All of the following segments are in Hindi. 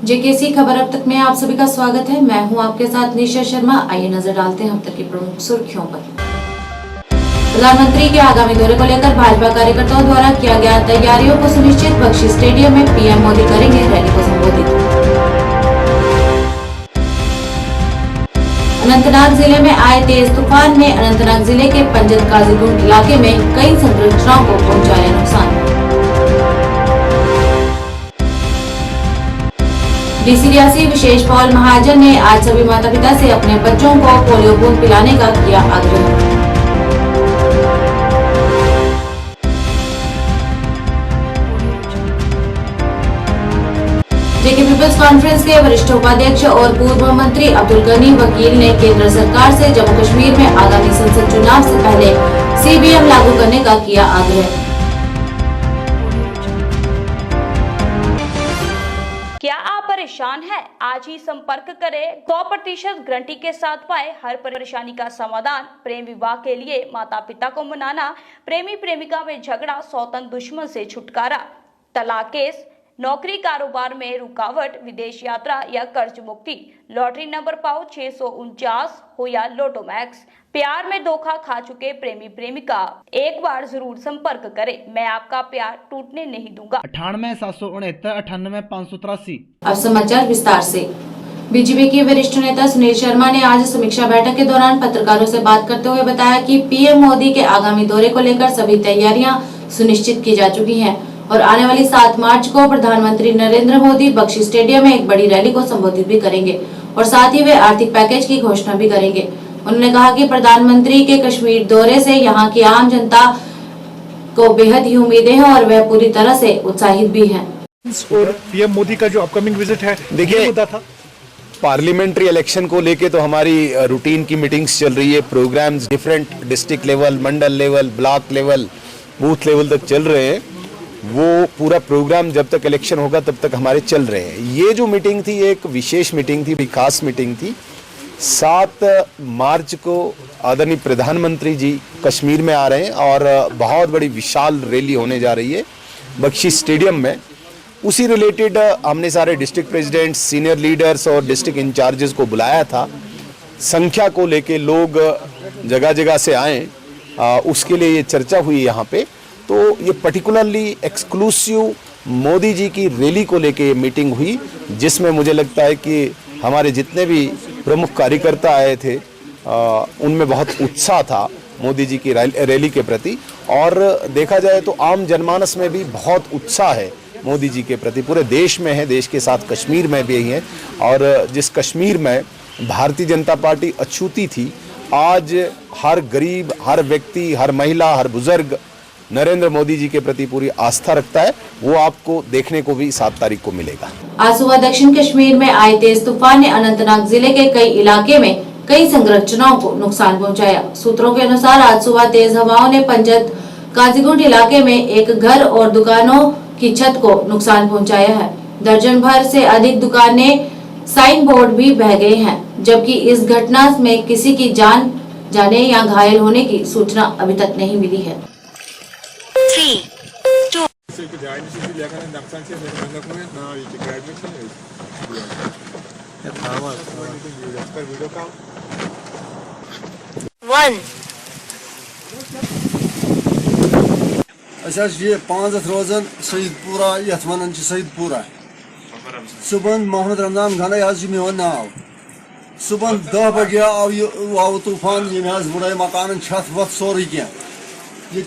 जेकेसी खबर अब तक में आप सभी का स्वागत है। मैं हूं आपके साथ निशा शर्मा। आइए नजर डालते हैं अब तक की प्रमुख सुर्खियों पर। प्रधानमंत्री के आगामी दौरे को लेकर भाजपा कार्यकर्ताओं द्वारा किया गया तैयारियों को सुनिश्चित। बख्शी स्टेडियम में पीएम मोदी करेंगे रैली को संबोधित। अनंतनाग जिले में आए तेज तूफान ने अनंतनाग जिले के पंजत काजीगुंड इलाके में कई संरचनाओं को पहुंचाया नुकसान। डीसी रियासी विशेष पॉल महाजन ने आज सभी माता पिता से अपने बच्चों को पोलियो बूंद पिलाने का किया आग्रह। जेके पीपल्स कॉन्फ्रेंस के वरिष्ठ उपाध्यक्ष और पूर्व मंत्री अब्दुल गनी वकील ने केंद्र सरकार से जम्मू कश्मीर में आगामी संसद चुनाव से पहले सीबीएम लागू करने का किया आग्रह। क्या आप परेशान हैं? आज ही संपर्क करें। 100% गारंटी के साथ पाए हर परेशानी का समाधान। प्रेम विवाह के लिए माता पिता को मनाना, प्रेमी प्रेमिका में झगड़ा, सौतन दुश्मन से छुटकारा, तलाक केस, नौकरी कारोबार में रुकावट, विदेश यात्रा या कर्ज मुक्ति, लॉटरी नंबर पाओ 649 हो या लोटो मैक्स, प्यार में धोखा खा चुके प्रेमी प्रेमिका, एक बार जरूर संपर्क करें। मैं आपका प्यार टूटने नहीं दूंगा। 98,769,583। अब समाचार विस्तार से। बीजेपी के वरिष्ठ नेता सुनील शर्मा ने आज समीक्षा बैठक के दौरान पत्रकारों से बात करते हुए बताया कि पीएम मोदी के आगामी दौरे को लेकर सभी तैयारियां सुनिश्चित की जा चुकी हैं और आने वाली 7 मार्च को प्रधानमंत्री नरेंद्र मोदी बख्शी स्टेडियम में एक बड़ी रैली को संबोधित भी करेंगे और साथ ही वे आर्थिक पैकेज की घोषणा भी करेंगे। उन्होंने कहा कि प्रधानमंत्री के कश्मीर दौरे से यहां की आम जनता को बेहद ही उम्मीदें हैं और वह पूरी तरह से उत्साहित भी हैं। और पीएम मोदी का जो अपकमिंग विजिट है, देखिए पार्लियामेंट्री इलेक्शन को लेके तो हमारी रूटीन की मीटिंग्स चल रही है, प्रोग्राम्स डिफरेंट डिस्ट्रिक्ट लेवल, मंडल level, block level, booth level तक चल रहे हैं। वो पूरा प्रोग्राम जब तक इलेक्शन होगा तब तक हमारे चल रहे हैं। ये जो मीटिंग थी एक विशेष मीटिंग थी, खास मीटिंग थी। 7 मार्च को आदरणीय प्रधानमंत्री जी कश्मीर में आ रहे हैं और बहुत बड़ी विशाल रैली होने जा रही है बख्शी स्टेडियम में। उसी रिलेटेड हमने सारे डिस्ट्रिक्ट प्रेसिडेंट्स, सीनियर लीडर्स और डिस्ट्रिक्ट इंचार्जेस को बुलाया था। संख्या को लेके लोग जगह जगह से आए, उसके लिए ये चर्चा हुई यहाँ पे। तो ये पर्टिकुलरली एक्सक्लूसिव मोदी जी की रैली को लेके मीटिंग हुई, जिसमें मुझे लगता है कि हमारे जितने भी प्रमुख कार्यकर्ता आए थे उनमें बहुत उत्साह था मोदी जी की रैली के प्रति। और देखा जाए तो आम जनमानस में भी बहुत उत्साह है मोदी जी के प्रति, पूरे देश में है, देश के साथ कश्मीर में भी है। और जिस कश्मीर में भारतीय जनता पार्टी अछूती थी, आज हर गरीब, हर व्यक्ति, हर महिला, हर बुजुर्ग नरेंद्र मोदी जी के प्रति पूरी आस्था रखता है। वो आपको देखने को भी 7 तारीख को मिलेगा। आज सुबह दक्षिण कश्मीर में आए तेज तूफान ने अनंतनाग जिले के कई इलाके में कई संरचनाओं को नुकसान पहुंचाया। सूत्रों के अनुसार आज सुबह तेज हवाओं ने पंजत काजीगुंड इलाके में एक घर और दुकानों की छत को नुकसान पहुंचाया है। दर्जन भर से अधिक दुकानें, साइन बोर्ड भी बह गए हैं, जबकि इस घटना में किसी की जान जाने या घायल होने की सूचना अभी तक नहीं मिली है। 3, 2 1 ये 5 रोजान सईदपुरा ये वन सईदपुरा सुबह मोहम्मद रमजान खान आज मोन नाव सुबह 10 बजे आव तूफान ये बुड़े मकान छत वत सोरे क्या ये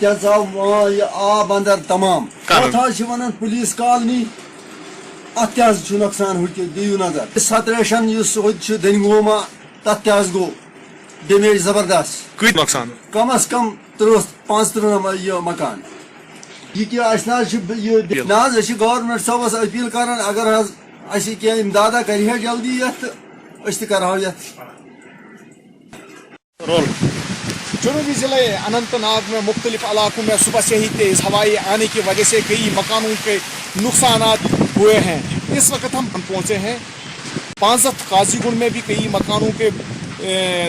आब अंदर तमाम वन पुलिस कॉलोनी अत नुकसान दियो नजर सतरेशन दनगोमा तथ गो डैमेज जबरदस्त नुकसान कम अज कम 35 मकान ये क्या गवर्नमेंट सबस अपील कर अगर क्या इमदादा कर जल्दी ये कर जनूबी जिले अनंतनाग में मुख्तलिफ इलाकों में सुबह से ही तेज हवाएं आने की वजह से कई मकानों के नुकसान हुए हैं। इस वक्त हम पहुंचे हैं पांजत काजीगुंड में भी कई मकानों के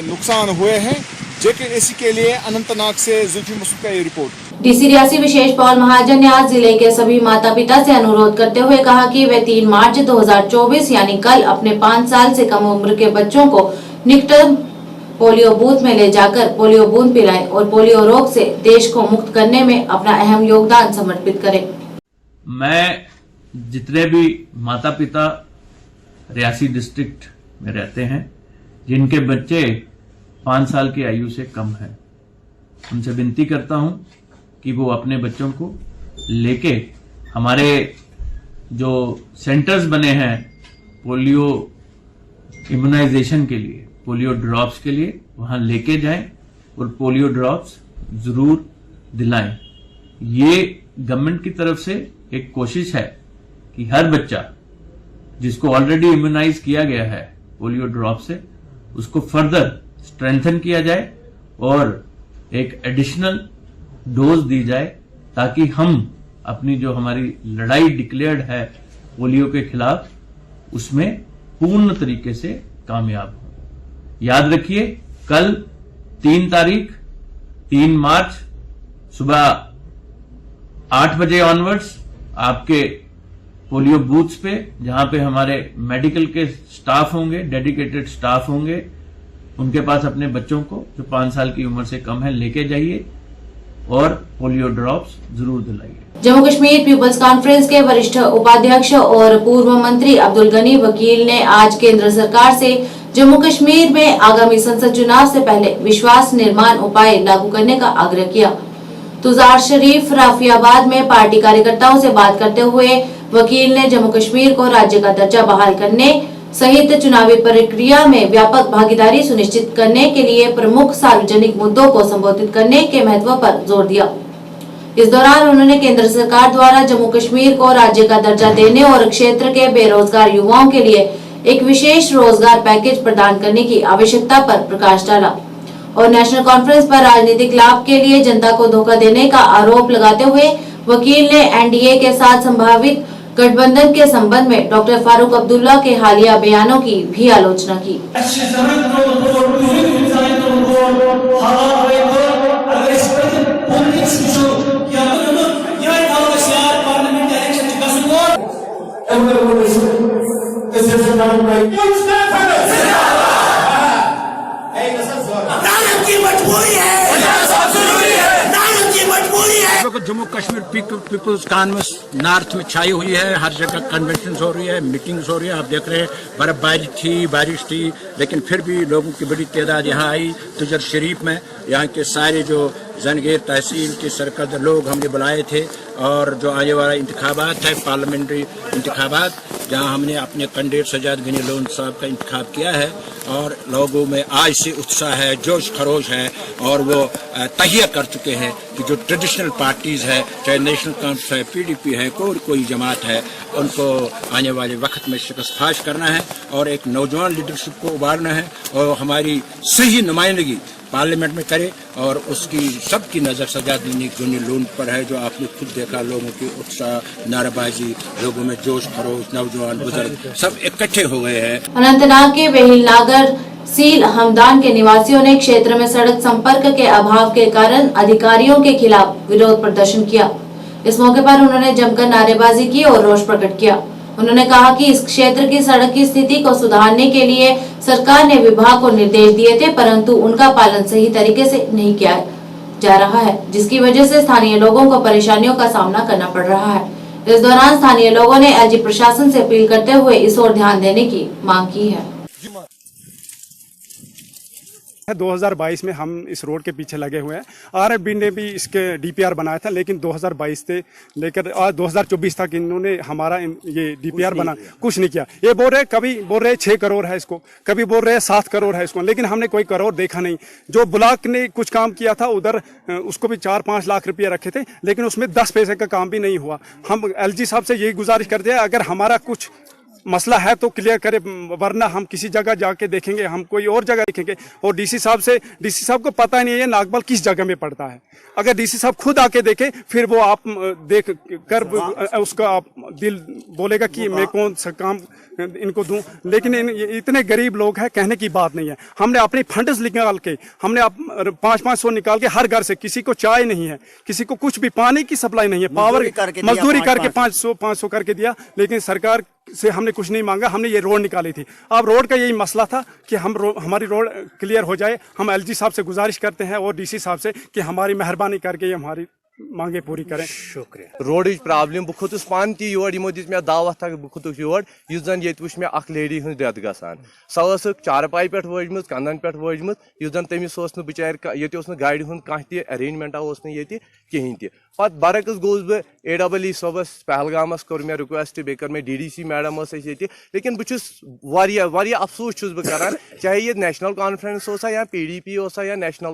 नुकसान हुए हैं। जेके एसी के लिए अनंतनाग से जुल्फी मसूद का ये रिपोर्ट। डीसी रियासी विशेष पॉल महाजन ने आज जिले के सभी माता पिता से अनुरोध करते हुए कहा कि वे 3 मार्च 2024 यानी कल अपने 5 साल से कम उम्र के बच्चों को निकटतम पोलियो बूथ में ले जाकर पोलियो बूंद पिलाएं और पोलियो रोग से देश को मुक्त करने में अपना अहम योगदान समर्पित करें। मैं जितने भी माता पिता रियासी डिस्ट्रिक्ट में रहते हैं जिनके बच्चे 5 साल की आयु से कम है, उनसे विनती करता हूं कि वो अपने बच्चों को लेके हमारे जो सेंटर्स बने हैं पोलियो इम्यूनाइजेशन के लिए, पोलियो ड्रॉप्स के लिए, वहां लेके जाएं और पोलियो ड्रॉप्स जरूर दिलाएं। ये गवर्नमेंट की तरफ से एक कोशिश है कि हर बच्चा जिसको ऑलरेडी इम्यूनाइज किया गया है पोलियो ड्रॉप से, उसको फर्दर स्ट्रेंथन किया जाए और एक एडिशनल डोज दी जाए ताकि हम अपनी जो हमारी लड़ाई डिक्लेयर्ड है पोलियो के खिलाफ उसमें पूर्ण तरीके से कामयाब हो। याद रखिए कल 3 मार्च सुबह 8 बजे ऑनवर्ड्स आपके पोलियो बूथ्स पे, जहां पे हमारे मेडिकल के स्टाफ होंगे, डेडिकेटेड स्टाफ होंगे, उनके पास अपने बच्चों को जो 5 साल की उम्र से कम है लेके जाइए और पोलियो ड्रॉप्स जरूर दिलाइए। जम्मू कश्मीर पीपल्स कॉन्फ्रेंस के वरिष्ठ उपाध्यक्ष और पूर्व मंत्री अब्दुल गनी वकील ने आज केंद्र सरकार से जम्मू कश्मीर में आगामी संसद चुनाव से पहले विश्वास निर्माण उपाय लागू करने का आग्रह किया। तुजार शरीफ राफियाबाद में पार्टी कार्यकर्ताओं से बात करते हुए वकील ने जम्मू कश्मीर को राज्य का दर्जा बहाल करने सहित चुनावी प्रक्रिया में व्यापक भागीदारी सुनिश्चित करने के लिए प्रमुख सार्वजनिक मुद्दों को संबोधित करने के महत्व पर जोर दिया। इस दौरान उन्होंने केंद्र सरकार द्वारा जम्मू कश्मीर को राज्य का दर्जा देने और क्षेत्र के बेरोजगार युवाओं के लिए एक विशेष रोजगार पैकेज प्रदान करने की आवश्यकता पर प्रकाश डाला और नेशनल कॉन्फ्रेंस पर राजनीतिक लाभ के लिए जनता को धोखा देने का आरोप लगाते हुए वकील ने एनडीए के साथ संभावित गठबंधन के संबंध में डॉक्टर फारूक अब्दुल्ला के हालिया बयानों की भी आलोचना की। जम्मू कश्मीर पीपल्स कांग्रेस नॉर्थ में छाई हुई है, हर जगह कन्वेंशन हो रही है, मीटिंग्स हो रही है। आप देख रहे हैं बर्फबारी थी, बारिश थी, लेकिन फिर भी लोगों की बड़ी तादाद यहाँ आई। तुजर शरीफ में यहाँ के सारे जो जंगीर तहसील के सरकर्द लोग हमने बुलाए थे और जो आने वाला इंतखाबात है पार्लियामेंट्री इंतखाबात, जहाँ हमने अपने कैंडिडेट सजाद गनी लोन साहब का इंतखाब किया है और लोगों में आज से उत्साह है, जोश खरोश है और वो तहिया कर चुके हैं कि जो ट्रेडिशनल पार्टीज है, चाहे नेशनल कांफ्रेंस है, पीडीपी है, कोई जमात है, उनको आने वाले वक्त में शिकस्तफाश करना है और एक नौजवान लीडरशिप को उभारना है और हमारी सही नुमाइंदगी पार्लियामेंट में करे और उसकी सबकी नजर सजाद गनी लोन पर है। जो आपने खुद देखा लोगों की उत्साह, नारेबाजी, लोगों में जोश खरोश, नौजवान बुजुर्ग सब इकट्ठे हो गए हैं। अनंतनाग के वेहिल नागर सील हमदान के निवासियों ने क्षेत्र में सड़क संपर्क के अभाव के कारण अधिकारियों के खिलाफ विरोध प्रदर्शन किया। इस मौके पर उन्होंने जमकर नारेबाजी की और रोष प्रकट किया। उन्होंने कहा कि इस क्षेत्र की सड़क की स्थिति को सुधारने के लिए सरकार ने विभाग को निर्देश दिए थे, परंतु उनका पालन सही तरीके से नहीं किया जा रहा है, जिसकी वजह से स्थानीय लोगों को परेशानियों का सामना करना पड़ रहा है। इस दौरान स्थानीय लोगों ने एलजी प्रशासन से अपील करते हुए इस ओर ध्यान देने की मांग की है। 2022 में हम इस रोड के पीछे लगे हुए हैं। आरएफबी ने भी इसके डीपीआर बनाया था, लेकिन 2022 से लेकर 2024 तक इन्होंने हमारा ये डीपीआर बना कुछ नहीं किया। ये बोल रहे, कभी बोल रहे 6 करोड़ है इसको, कभी बोल रहे 7 करोड़ है इसको, लेकिन हमने कोई करोड़ देखा नहीं। जो ब्लॉक ने कुछ काम किया था उधर उसको भी 4-5 लाख रुपया रखे थे, लेकिन उसमें 10 पैसे का काम भी नहीं हुआ। हम एलजी साहब से यही गुजारिश करते हैं, अगर हमारा कुछ मसला है तो क्लियर करे, वरना हम किसी जगह जाके देखेंगे, हम कोई और जगह देखेंगे। और डीसी साहब को पता नहीं है नागबल किस जगह में पड़ता है। अगर डीसी साहब खुद आके देखे फिर वो आप देख कर उसका आप दिल बोलेगा कि मैं कौन सा काम इनको दूं। लेकिन इतने गरीब लोग हैं, कहने की बात नहीं है। हमने अपनी फंड्स निकाल के, हमने 500 निकाल के हर घर से, किसी को चाय नहीं है, किसी को कुछ भी, पानी की सप्लाई नहीं है, पावर मजदूरी करके 500 करके दिया। लेकिन सरकार से हमने कुछ नहीं मांगा, हमने ये रोड निकाली थी। अब रोड का यही मसला था कि हमारी रोड क्लियर हो जाए। हम एलजी साहब से गुजारिश करते हैं और डीसी साहब से कि हमारी मेहरबानी करके ये हमारी मांगे पूरी करें। शुक्रिया। रोड प्रॉब्लम बह खोतुस पान ती योर यमो दिस मे दावत तक बह खोतुस योर युस जन ये वुच मे अख लेडी हूं डेथ गसान। सो स चारपाई पे वजमत, कंदन पे वजमत, युस जन तमिस ओस न बिचार ये ओस न गाड़ी हुंद कह ति अरेंजमेंटा ओस न ये कहीं ति। पत बरकस गोस बह AEE सबस पहलगामस कोर मे रिक्वेस्ट, बे कर मे DDC मैडम ये। लेकिन बह अफसोस बह करान, चाहे ये नेशनल कॉन्फ्रेंस ओसा या PDP ओसा या नेशनल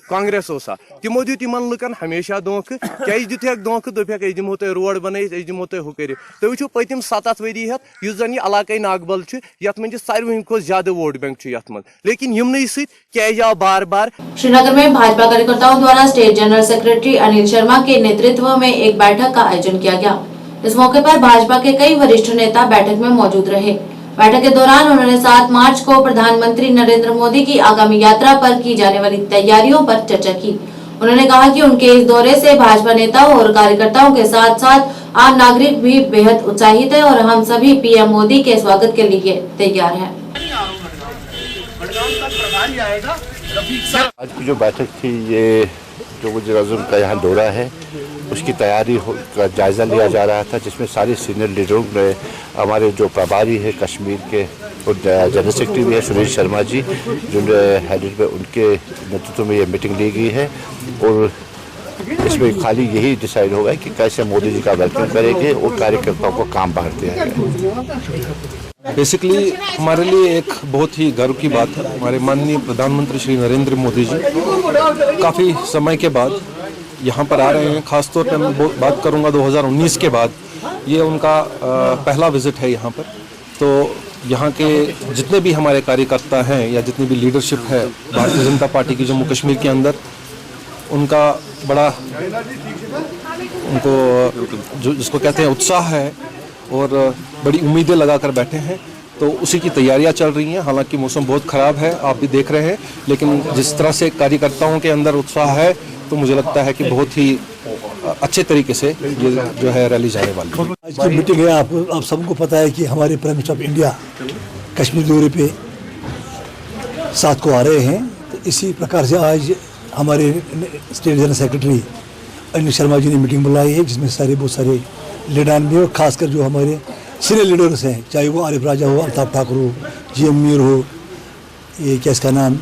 कांग्रेस ओसा, तिमो दियो तिमन लुकन हमेशा धोखे। क्या दिख धोखे, दोपक अस दिमो तुम रोड बन, अस दिमो तुम हु कर। तुम वो पतिम 7 वरी हेत युस जन यह इलाक़ नागबल यथ मन सारे खुद ज्यादा वोट बैंक यथ मन। लेकिन यमन सह आव बार बार। श्रीनगर में भाजपा कार्यकर्ताओं द्वारा state general secretary Anil Sharma के नेतृत्व में एक बैठक का आयोजन किया गया। इस मौके पर भाजपा के कई वरिष्ठ नेता बैठक में मौजूद रहे। बैठक के दौरान उन्होंने 7 मार्च को प्रधानमंत्री नरेंद्र मोदी की आगामी यात्रा पर की जाने वाली तैयारियों पर चर्चा की। उन्होंने कहा कि उनके इस दौरे से भाजपा नेताओं और कार्यकर्ताओं के साथ साथ आम नागरिक भी बेहद उत्साहित है और हम सभी PM मोदी के स्वागत के लिए तैयार हैं। आज की जो बैठक थी, ये जो वज़ीर आज़म का यहाँ दौरा है उसकी तैयारी का जायज़ा लिया जा रहा था, जिसमें सारे सीनियर लीडरों ने, हमारे जो प्रभारी है कश्मीर के और जनरल सेक्रेटरी भी है सुनील शर्मा जी, जो हेडेड में, उनके नेतृत्व में ये मीटिंग ली गई है। और इसमें खाली यही डिसाइड होगा कि कैसे मोदी जी का वेलकम करेंगे और कार्यकर्ताओं को काम बांटते हैं। बेसिकली हमारे लिए एक बहुत ही गर्व की बात है, हमारे माननीय प्रधानमंत्री श्री नरेंद्र मोदी जी काफ़ी समय के बाद यहाँ पर आ रहे हैं। खासतौर पर मैं बात करूँगा 2019 के बाद ये उनका पहला विजिट है यहाँ पर। तो यहाँ के जितने भी हमारे कार्यकर्ता हैं या जितनी भी लीडरशिप है भारतीय जनता पार्टी की जम्मू कश्मीर के अंदर, उनका बड़ा, उनको जो जिसको कहते हैं उत्साह है और बड़ी उम्मीदें लगाकर बैठे हैं। तो उसी की तैयारियां चल रही हैं। हालांकि मौसम बहुत ख़राब है, आप भी देख रहे हैं, लेकिन जिस तरह से कार्यकर्ताओं के अंदर उत्साह है तो मुझे लगता है कि बहुत ही अच्छे तरीके से ये जो है रैली जाने वाली है। आज की मीटिंग है, आप सबको पता है कि हमारे prime minister of India Kashmir दौरे पे 7 को आ रहे हैं। तो इसी प्रकार से आज हमारे state general secretary Anil Sharma ji ने मीटिंग बुलाई है, जिसमें बहुत सारे लीडरान भी, और खासकर जो हमारे सीनियर लीडर्स हैं, चाहे वो आरिफ राजा हो, अल्ताफ ठाकुर हो, GM मीर हो, ये क्या इसका नाम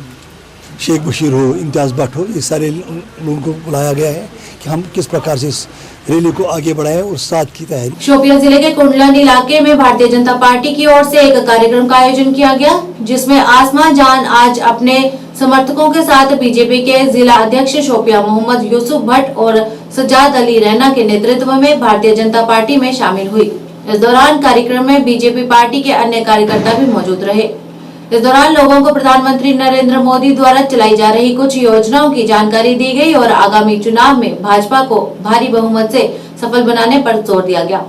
शेख बशीर हो, इम्तियाज़ भट्ट हो, ये सारे लोगों को बुलाया गया है कि हम किस प्रकार से इस रैली को आगे बढ़ाएं और साथ की तैयारी। शोपियां जिले के कुंडलन इलाके में भारतीय जनता पार्टी की ओर से एक कार्यक्रम का आयोजन किया गया, जिसमें आसमा जान आज अपने समर्थकों के साथ बीजेपी के जिला अध्यक्ष शोपियां मोहम्मद यूसुफ भट्ट और सज्जाद अली रैना के नेतृत्व में भारतीय जनता पार्टी में शामिल हुई। इस दौरान कार्यक्रम में बीजेपी पार्टी के अन्य कार्यकर्ता भी मौजूद रहे। इस दौरान लोगों को प्रधानमंत्री नरेंद्र मोदी द्वारा चलाई जा रही कुछ योजनाओं की जानकारी दी गई और आगामी चुनाव में भाजपा को भारी बहुमत से सफल बनाने पर जोर दिया गया।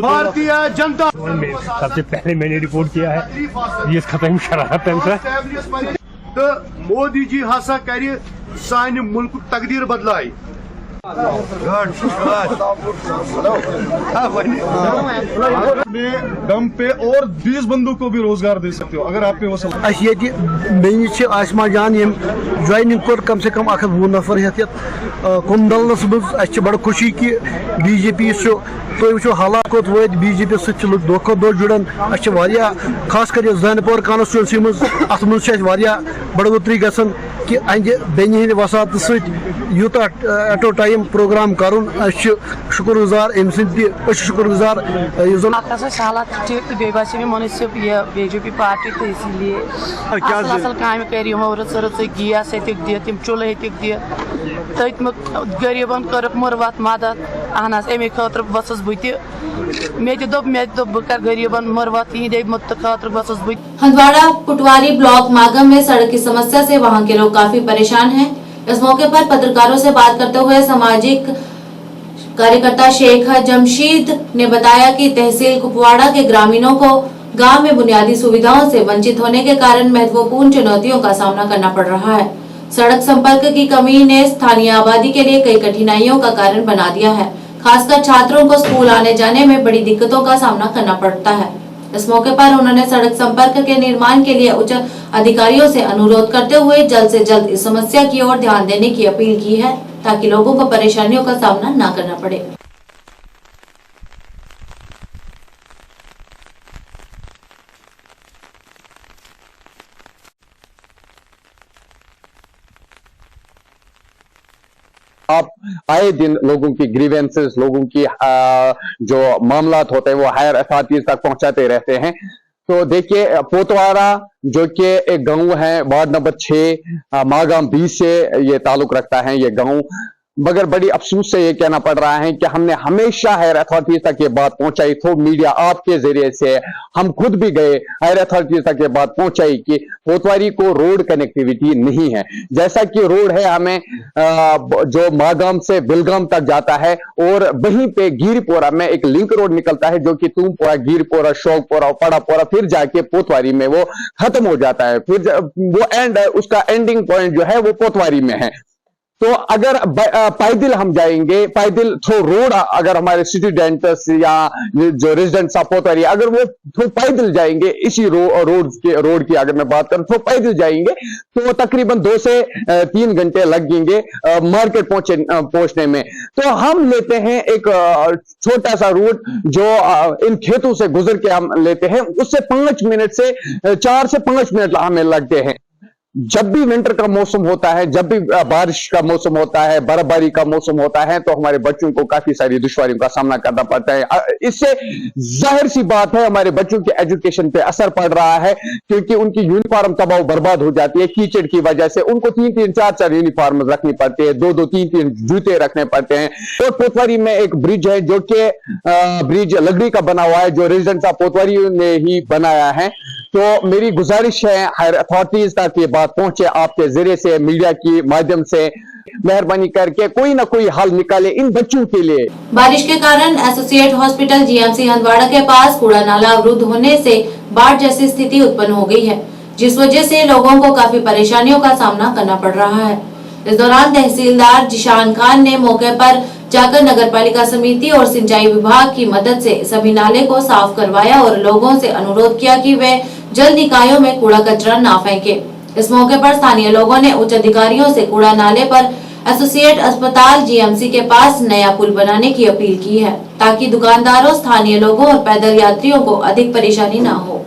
भारतीय जनता सबसे पहले मैंने रिपोर्ट किया है ये खत्म शरारत तो मोदी जी हसा कर सानि मुल्क तकदीर बदलाई। दम पे और 20 बंदों को भी रोजगार दे सकते हो अगर आप पे वो सब। आसमा जान ज्वाइनिंग कर कम से कम 120 नफर हेत कुंडलस मज बड़ खुशी कि बीजेपी तुम वो हालात कोत वो बीजेपी सह दो जुड़ान। खास कर जानपोर कॉन्स्टिट्यूंसी मज बढ़ोतरी गसन कि बेनि हंद वसात यूत एट अ टाइम प्रोग्राम करुन शुक्रगुजार अम शुक्रगुजार हालात ठीक तो बे बासे मे मुनसिप ये बीजेपी पार्टी तो इसीलिए असल काम कर रच गैस हेतुक दित चूल्ह हेतुक दित तथ गरीबन कर मुर्वत मदद अहन अमे खतर वसस मे दोप बह कर गरीबन मुर्वत यह खतर वसस बह। हंदवाड़ा पुटवारी ब्लॉक मागम में सड़क की समस्या से वहां के लोग काफी परेशान हैं। इस मौके पर पत्रकारों से बात करते हुए सामाजिक कार्यकर्ता शेख जमशीद ने बताया कि तहसील कुपवाड़ा के ग्रामीणों को गांव में बुनियादी सुविधाओं से वंचित होने के कारण महत्वपूर्ण चुनौतियों का सामना करना पड़ रहा है। सड़क संपर्क की कमी ने स्थानीय आबादी के लिए कई कठिनाइयों का कारण बना दिया है। खासकर छात्रों को स्कूल आने जाने में बड़ी दिक्कतों का सामना करना पड़ता है। इस मौके पर उन्होंने सड़क संपर्क के निर्माण के लिए उच्च अधिकारियों से अनुरोध करते हुए जल्द से जल्द इस समस्या की ओर ध्यान देने की अपील की है ताकि लोगों को परेशानियों का सामना न करना पड़े। आप आए दिन लोगों की ग्रीवेंसेस, लोगों की जो मामलात होते हैं वो हायर अथॉरिटीज तक पहुंचाते रहते हैं। तो देखिए पोतवाड़ा जो कि एक गांव है वार्ड नंबर 6 मागाम 20 से ये ताल्लुक रखता है ये गांव, मगर बड़ी अफसोस से ये कहना पड़ रहा है कि हमने हमेशा हायर अथॉरिटीज तक ये बात पहुंचाई। तो मीडिया आपके जरिए से हम खुद भी गए हायर अथॉरिटीज तक ये बात पहुंचाई कि कोतवाली को रोड कनेक्टिविटी नहीं है। जैसा कि रोड है हमें जो मागाम से बिलगाम तक जाता है और वहीं पे गिरपोरा में एक लिंक रोड निकलता है जो कि तुमपोरा, गिरपोरा, शौकपोरा, पड़ापोरा फिर जाके पोतवारी में वो खत्म हो जाता है। फिर वो एंड उसका एंडिंग पॉइंट जो है वो पोतवारी में है। तो अगर पैदल हम जाएंगे, पैदल थ्रू रोड अगर हमारे स्टूडेंट्स या जो रेजिडेंट्स ऑफ पोतवारी अगर वो थ्रू पैदल जाएंगे इसी रोड की अगर मैं बात करूं तो पैदल जाएंगे तो तकरीबन 2 से 3 घंटे लगेंगे मार्केट पहुंचने में। तो हम लेते हैं एक छोटा सा रूट जो इन खेतों से गुजर के हम लेते हैं, उससे 5 मिनट से 4 से 5 मिनट हमें लगते हैं। जब भी विंटर का मौसम होता है, जब भी बारिश का मौसम होता है, बर्फबारी का मौसम होता है तो हमारे बच्चों को काफी सारी दुश्वारियों का सामना करना पड़ता है। इससे जाहिर सी बात है हमारे बच्चों के एजुकेशन पे असर पड़ रहा है क्योंकि उनकी यूनिफॉर्म तबाह बर्बाद हो जाती है कीचड़ की वजह से। उनको 3-3, 4-4 यूनिफॉर्म रखनी पड़ती है, 2-2, 3-3 जूते रखने पड़ते हैं। और पोतवारी में एक ब्रिज है जो कि ब्रिज लकड़ी का बना हुआ है जो रेजिडेंट्स ऑफ पोतवारी ने ही बनाया है। तो मेरी गुजारिश है हायर अथॉरिटीज तक ये बात पहुंचे आपके जरिए से, मीडिया के माध्यम से, मेहरबानी करके कोई ना कोई हल निकाले इन बच्चों के लिए। बारिश के कारण एसोसिएट हॉस्पिटल जीएमसी हंदवाड़ा के पास कूड़ा नाला अवरुद्ध होने से बाढ़ जैसी स्थिति उत्पन्न हो गई है, जिस वजह से लोगों को काफी परेशानियों का सामना करना पड़ रहा है। इस दौरान तहसीलदार जिशान खान ने मौके पर जाकर नगर पालिका समिति और सिंचाई विभाग की मदद से सभी नाले को साफ करवाया और लोगों से अनुरोध किया कि वे जल निकायों में कूड़ा कचरा ना फेंके। इस मौके पर स्थानीय लोगों ने उच्च अधिकारियों से कूड़ा नाले पर एसोसिएट अस्पताल जीएमसी के पास नया पुल बनाने की अपील की है ताकि दुकानदारों, स्थानीय लोगों और पैदल यात्रियों को अधिक परेशानी न हो।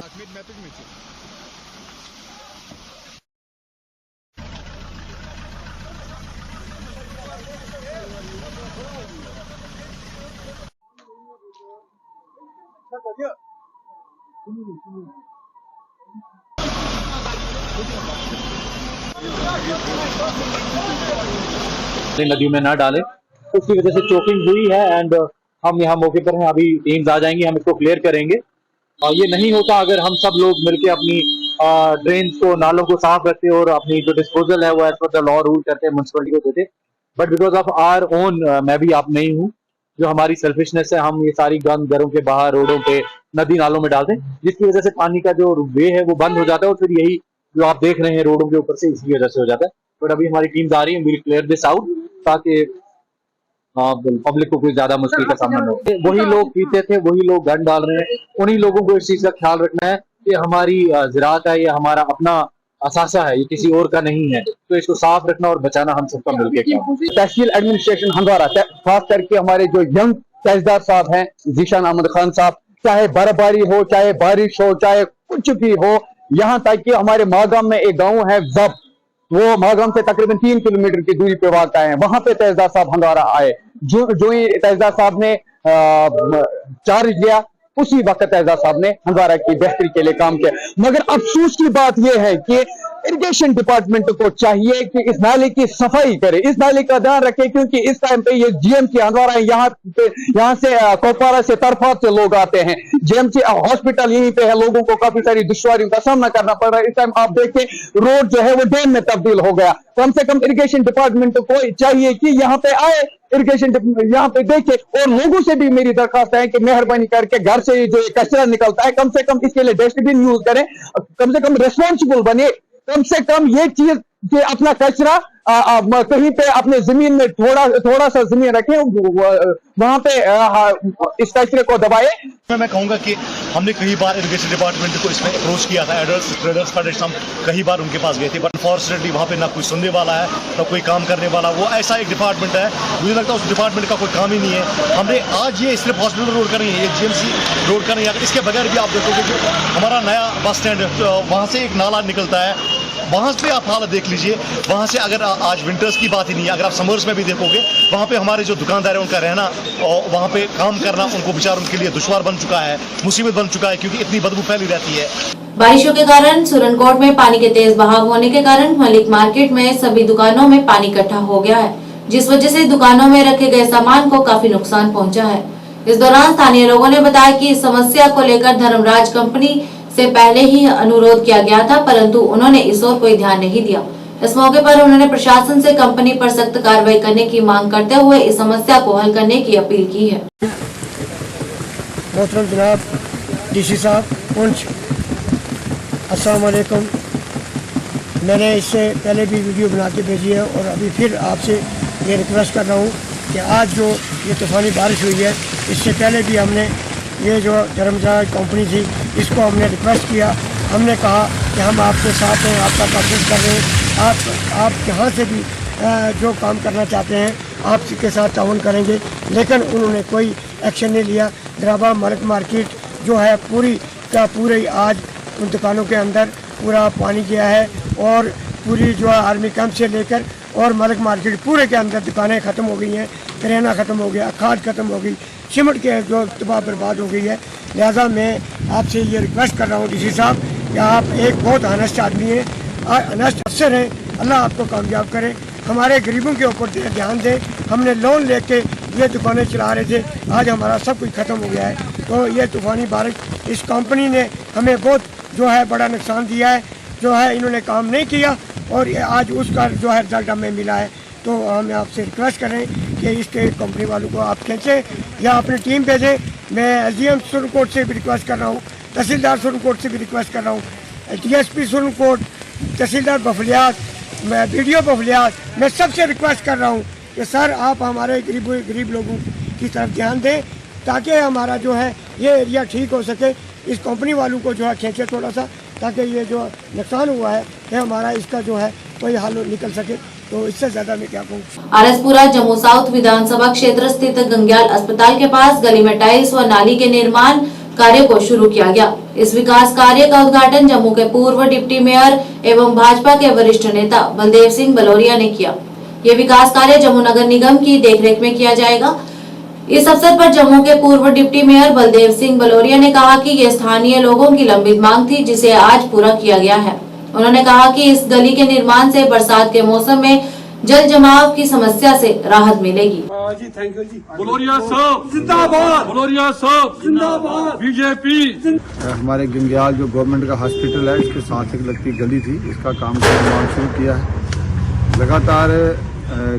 नदियों में ना डाले, उसकी वजह से चोकिंग हुई है एंड हम यहाँ मौके पर हैं। अभी टीम्स आ जाएंगी, हम इसको क्लियर करेंगे। और ये नहीं होता अगर हम सब लोग मिलकर अपनी ड्रेन्स को, नालों को साफ रखते और अपनी जो डिस्पोजल है वो as per the law rule करते हैं, म्यूनसिपलिटी को देते। But because of our own, मैं भी आप नहीं हूँ, जो हमारी सेल्फिशनेस है, हम ये सारी गंद घरों के बाहर, रोडों पे, नदी नालों में डालते हैं, जिसकी वजह से पानी का जो वे है वो बंद हो जाता है और फिर यही जो आप देख रहे हैं रोडों के ऊपर से इसकी वजह से हो जाता है। बट अभी हमारी टीम्स आ रही है, विल क्लियर दिस आउट ताकि पब्लिक को कोई ज्यादा मुश्किल का सामना न हो। वही लोग पीते थे, वही लोग गंद डाल रहे हैं, उन्हीं लोगों को इस चीज का ख्याल रखना है। ये हमारी ज़राअत है, ये हमारा अपना असासा है, ये किसी और का नहीं है। तो इसको साफ रखना और बचाना हम सबका मिलकर काम। तहसील एडमिनिस्ट्रेशन हंदवाड़ा खास करके हमारे जो यंग तहसीलदार साहब हैं जीशान अहमद खान साहब, चाहे बर्फबारी हो, चाहे बारिश हो, चाहे कुछ भी हो, यहाँ तक कि हमारे मागाम में एक गाँव है जब, वो मागाम से तकरीबन 3 किलोमीटर की दूरी पे वाक़ है, वहां पे तहसीलदार साहब हंगारा आए। जो ही तहसीलदार साहब ने चार्ज लिया, उसी वक्त तहसीलदार साहब ने हंगारा की बेहतरी के लिए काम किया। मगर अफसोस की बात यह है कि इरिगेशन डिपार्टमेंट को चाहिए कि इस नाले की सफाई करे, इस नाले का ध्यान रखे, क्योंकि इस टाइम पे ये जीएमसी हंगारा है, यहाँ से कोपवारा से तरफात से लोग आते हैं, जीएमसी हॉस्पिटल यहीं पे है, लोगों को काफी सारी दुश्वारियों का सामना करना पड़ रहा है। इस टाइम आप देखें रोड जो है वो डैम में तब्दील हो गया। कम से कम इरिगेशन डिपार्टमेंट को चाहिए कि यहाँ पे आए, इरिगेशन यहाँ पे देखे, और लोगों से भी मेरी दरखास्त है कि मेहरबानी करके घर से जो कचरा निकलता है कम से कम इसके लिए डस्टबिन यूज करें, कम से कम रिस्पॉन्सिबल बने, कम से कम ये चीज कि अपना कचरा कहीं पे अपने जमीन में थोड़ा सा जमीन रखें, वहां पे इस कचरे को दबाए। मैं कहूंगा कि हमने कई बार इरिगेशन डिपार्टमेंट को इसमें अप्रोच किया था, एडल्ट ट्रेडर्स फेडरेशन, हम कई बार उनके पास गए थे, बट अनफॉर्चुनेटली वहाँ पे ना कोई सुनने वाला है ना कोई काम करने वाला। वो ऐसा एक डिपार्टमेंट है, मुझे लगता है उस डिपार्टमेंट का कोई काम ही नहीं है। हमने आज ये सिर्फ हॉस्पिटल रोड का नहीं है, ये जीएमसी रोड का नहीं है, इसके बगैर भी आप देखोगे कि हमारा नया बस स्टैंड वहाँ से एक नाला निकलता है, वहाँ पे आप हालत देख लीजिए। वहाँ से अगर आज विंटर्स की बात ही नहीं है, अगर आप समर्स में भी देखोगे वहाँ पे हमारे जो दुकानदार है उनका रहना और वहाँ पे काम करना उनको बेचारों के लिए दुश्वार बन चुका है, मुसीबत बन चुका है, क्योंकि इतनी बदबू फैली रहती है। बारिशों के कारण सुरनकोट में पानी के तेज बहाव होने के कारण मलिक मार्केट में सभी दुकानों में पानी इकट्ठा हो गया है, जिस वजह से दुकानों में रखे गए सामान को काफी नुकसान पहुंचा है। इस दौरान स्थानीय लोगों ने बताया कि इस समस्या को लेकर धर्मराज कंपनी से पहले ही अनुरोध किया गया था, परंतु उन्होंने इस ओर कोई ध्यान नहीं दिया। इस मौके पर उन्होंने प्रशासन से कंपनी पर सख्त कार्रवाई करने की मांग करते हुए इस समस्या को हल करने की अपील की है। मोहतरम जनाब डीसी साहब, अस्सलाम वालेकुम। मैंने इससे पहले भी वीडियो बना के भेजी है और अभी फिर आपसे ये रिक्वेस्ट कर रहा हूँ कि आज जो ये तूफ़ानी बारिश हुई है, इससे पहले भी हमने ये जो धर्मराज कंपनी थी इसको हमने रिक्वेस्ट किया, हमने कहा कि हम आपके साथ हैं, आपका कोशिश कर रहे हैं, आप यहाँ से भी जो काम करना चाहते हैं आपके साथ ताउन करेंगे, लेकिन उन्होंने कोई एक्शन नहीं लिया। दराबा मलिक मार्केट जो है पूरी का पूरी आज उन दुकानों के अंदर पूरा पानी गया है और पूरी जो है आर्मी कैंप से लेकर और मलिक मार्केट पूरे के अंदर दुकानें ख़त्म हो गई हैं, करियाना ख़त्म हो गया, खाद ख़त्म हो गई, सीमेंट के जो तबाह बर्बाद हो गई है। लिहाजा मैं आपसे ये रिक्वेस्ट कर रहा हूँ डीसी साहब कि आप एक बहुत ऑनेस्ट आदमी हैं, ऑनेस्ट अफसर हैं, अल्लाह आपको कामयाब करे, हमारे गरीबों के ऊपर ध्यान दें। हमने लोन लेके ये दुकानें चला रहे थे, आज हमारा सब कुछ ख़त्म हो गया है। तो ये तूफ़ानी बारिश इस कंपनी ने हमें बहुत जो है बड़ा नुकसान दिया है, जो है इन्होंने काम नहीं किया और आज उसका जो है रिजल्ट हमें मिला है। तो हम आपसे रिक्वेस्ट करें कि इसके कंपनी वालों को आप खींचें या अपनी टीम भेजें। मैं एसडीएम सुरनकोट से भी रिक्वेस्ट कर रहा हूँ, तहसीलदार सुरनकोट से भी रिक्वेस्ट कर रहा हूँ, डीएसपी सुरनकोट, तहसीलदार बफलियात, मैं वीडियो बफलियात, मैं सबसे रिक्वेस्ट कर रहा हूँ कि सर आप हमारे गरीब लोगों की तरफ ध्यान दें ताकि हमारा जो है ये एरिया ठीक हो सके। इस कंपनी वालों को जो है खींचे थोड़ा सा, ताकि ये जो नुकसान हुआ है कि हमारा इसका जो है कोई हल निकल सके। तो इससे ज्यादा मैं क्या कहूँ। आरएसपुरा जम्मू साउथ विधानसभा क्षेत्र स्थित गंग्याल अस्पताल के पास गली में टाइल्स व नाली के निर्माण कार्य को शुरू किया गया। इस विकास कार्य का उद्घाटन जम्मू के पूर्व डिप्टी मेयर एवं भाजपा के वरिष्ठ नेता बलदेव सिंह बलोरिया ने किया। ये विकास कार्य जम्मू नगर निगम की देखरेख में किया जाएगा। इस अवसर पर जम्मू के पूर्व डिप्टी मेयर बलदेव सिंह बलोरिया ने कहा कि ये स्थानीय लोगों की लंबित मांग थी, जिसे आज पूरा किया गया है। उन्होंने कहा कि इस गली के निर्माण से बरसात के मौसम में जल जमाव की समस्या से राहत मिलेगी। जी थैंक यू जी। बलोरिया साहब जिंदाबाद, बलोरिया साहब जिंदाबाद, बीजेपी। हमारे गंग्याल जो गवर्नमेंट का हॉस्पिटल है, इसके साथ एक लगती गली थी, इसका काम का निर्माण शुरू किया है। लगातार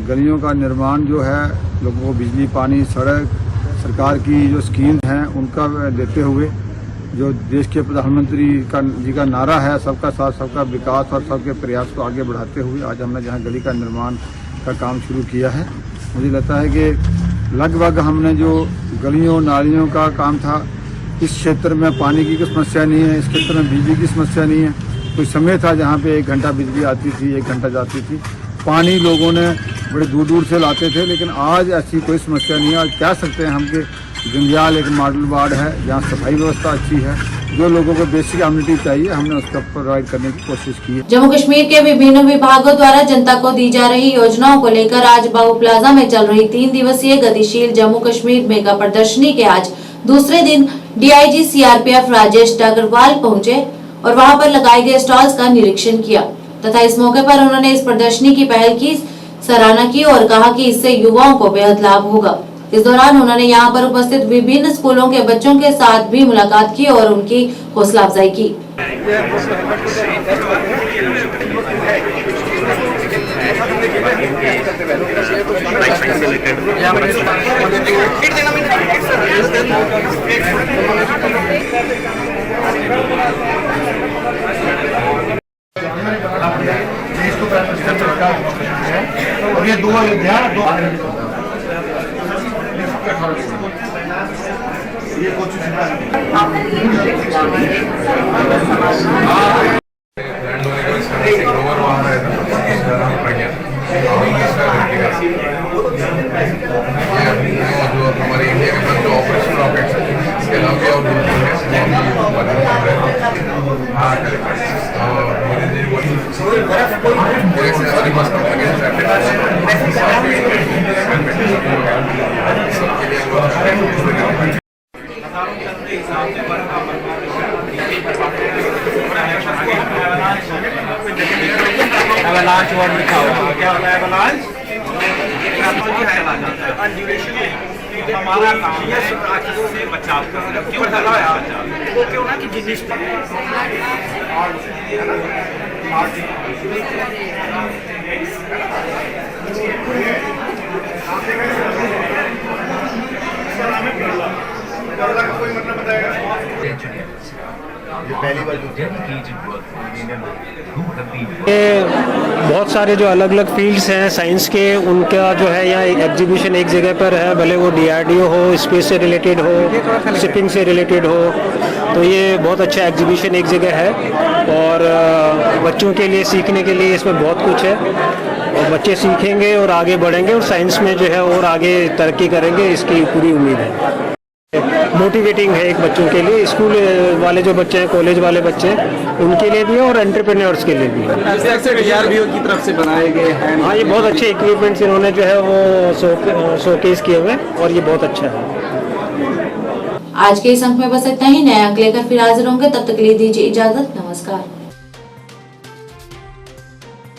गलियों का निर्माण जो है लोगों को बिजली, पानी, सड़क, सरकार की जो स्कीम हैं उनका देते हुए जो देश के प्रधानमंत्री जी का नारा है सबका साथ सबका विकास और सबके प्रयास को आगे बढ़ाते हुए आज हमने जहां गली का निर्माण का काम शुरू किया है। मुझे लगता है कि लगभग हमने जो गलियों नालियों का काम था, इस क्षेत्र में पानी की कोई समस्या नहीं है, इस क्षेत्र में बिजली की समस्या नहीं है। कोई समय था जहाँ पे 1 घंटा बिजली आती थी, 1 घंटा जाती थी, पानी लोगों ने बड़े दूर दूर से लाते थे, लेकिन आज ऐसी कोई समस्या नहीं है। आज कह सकते हैं हम कि गंजियाल एक मॉडल वार्ड है जहाँ सफाई व्यवस्था अच्छी है। जो लोगों को बेसिक एमिनिटी चाहिए हमने उसका प्रोवाइड करने की कोशिश की है। जम्मू कश्मीर के विभिन्न विभागों द्वारा जनता को दी जा रही योजनाओं को लेकर आज बाहू प्लाजा में चल रही 3 दिवसीय गतिशील जम्मू कश्मीर मेगा प्रदर्शनी के आज दूसरे दिन डीआईजी सीआरपीएफ राजेश अग्रवाल पहुंचे और वहां पर लगाए गए स्टॉल्स का निरीक्षण किया तथा इस मौके पर उन्होंने इस प्रदर्शनी की पहल की सराहना की और कहा कि इससे युवाओं को बेहद लाभ होगा। इस दौरान उन्होंने यहां पर उपस्थित विभिन्न स्कूलों के बच्चों के साथ भी मुलाकात की और उनकी हौसला अफजाई की। ये दो ये कुछ जो हमारे इंडिया के पास जो ऑपरेशन रॉकेट्स है इसके अलावा और एवलांच वर्ड लिखा हुआ है। क्या होता है एवलांच? हमारा काम है से बचाव करना। क्यों क्यों ना कि जिस कोई मतलब बताएगा बहुत सारे जो अलग अलग फील्ड्स हैं साइंस के, उनका जो है यहाँ एग्जीबिशन एक जगह पर है, भले वो डीआरडीओ हो, स्पेस से रिलेटेड हो, शिपिंग से रिलेटेड हो, तो ये बहुत अच्छा एग्जीबिशन एक जगह है और बच्चों के लिए सीखने के लिए इसमें बहुत कुछ है और बच्चे सीखेंगे और आगे बढ़ेंगे और साइंस में जो है और आगे तरक्की करेंगे, इसकी पूरी उम्मीद है। मोटिवेटिंग है एक बच्चों के लिए, स्कूल वाले जो बच्चे हैं, कॉलेज वाले बच्चे हैं, उनके लिए भी है और एंटरप्रेन्योर्स के लिए भी है। डीआरडीओ की तरफ से बनाए गए हैं। हाँ, ये बहुत अच्छे इक्विपमेंट्स इन्होंने जो है वो शोकेस किए हुए और ये बहुत अच्छा है। आज के इस अंक में बस इतना ही। नया अंक लेकर फिर हाजिर होंगे, तब तक के लिए दीजिए इजाजत। नमस्कार।